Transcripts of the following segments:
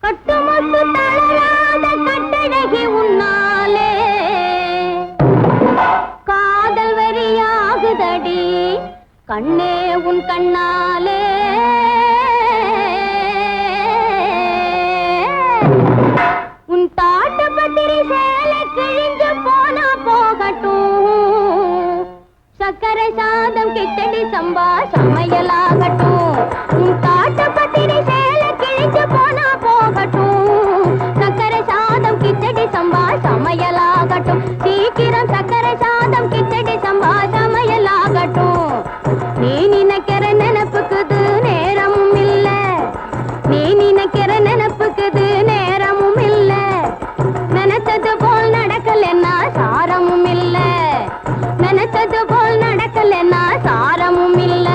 கட்டுமட்டு தளராத கட்டழகி உன்னாலே காதல் வெறியாகுதடி கண்ணே உன் கண்ணாலே உன் தாட்டு பத்திரி சேலை கிழிஞ்சு போனா போகட்டும் சக்கரை சாதம் கிட்டடி சம்பா சமையலாகட்டும் உன் தாட்டு பத்திரி சேலை கிழிஞ்சு போனா போகட்டும் சக்கரை சாதம் கிட்டடி சம்பா சமையலாகட்டும் சீக்கிரம் சக்கரை சாதம் கிட்டடி சம்பா சமையலாகட்டும் நீ நினைக்கிற நினைப்புக்குது நேரமும் இல்ல நீ நினைக்கிற நினைப்புக்குது நேரமும் இல்ல நினைச்சது போல் நடக்கலன்னா சாரமும் இல்ல நினைச்சது போல் நடக்கலன்னா சாரமும் இல்ல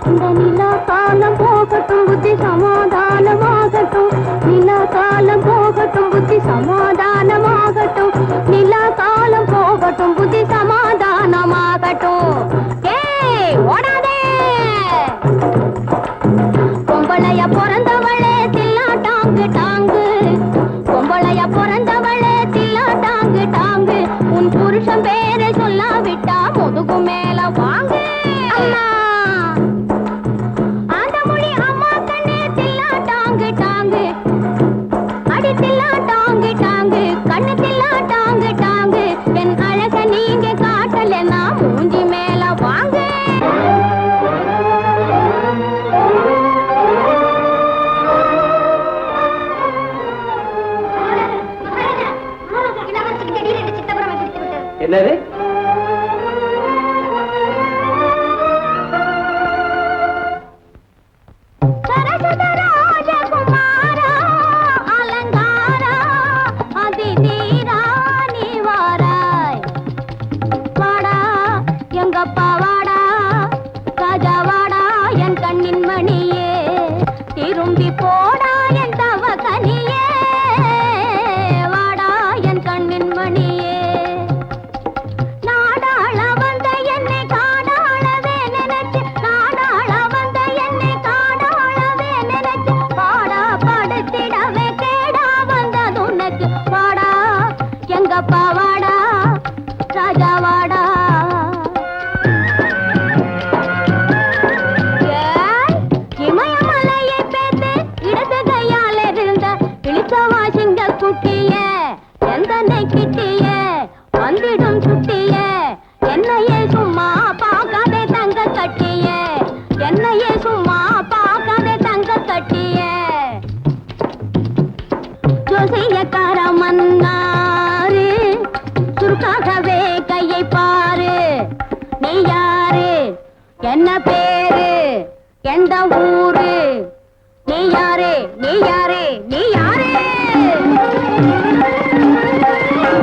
இந்த நிலா காலம் போகட்டும் புத்தி சமாதானமாகட்டும் நிலா காலம் போகட்டும் புத்தி சமாதானமாகட்டும் நிலா காலம் போகட்டும் புத்தி சமாதானமாகட்டும் ஏய் ஓடாதே பொம்பளைய பிறந்தவளே தில்லா டாங்கு டாங்கு பொம்பளைய பிறந்தவளே தில்லா டாங்கு டாங்கு உன் புருஷன் பேரை சொல்லாவிட்டா முதுகு மேல வாங்க அம்மா அந்த மொழி அம்மா கண்ணே தில்லா டாங்கு டாங்கு அடி தில்லா டாங்கு டாங்கு கண்ணு தில்லா டாங்கு டாங்கு என் அழக நீங்க காட்டலன்னா மூஞ்சி மேல வாங்க என்னது திரும்பி போடா என் தவ கனியே வாடா என் கண்ணின் மணியே நாடாள வந்த என்னை காடாளவே நினைச்சு நாடாள வந்த என்னை காடாளவே நினைச்சு பாடா படுத்திடவே கேடா வந்தது உனக்கு வாடா எங்கப்பா வாடா ராஜா வாடா குட்டிய எந்தனை கிட்டிய வந்திடும் சுட்டிய என்னையே சும்மா பார்க்காதே தங்க கட்டிய என்னையே சும்மா பார்க்காதே தங்க கட்டிய ஜோசியக்கார மன்னாரு சுருக்காகவே கையை பாரு நீ யாரு என்ன பேரு எந்த ஊரு நீ யாரு நீ யாரு நீ யாரு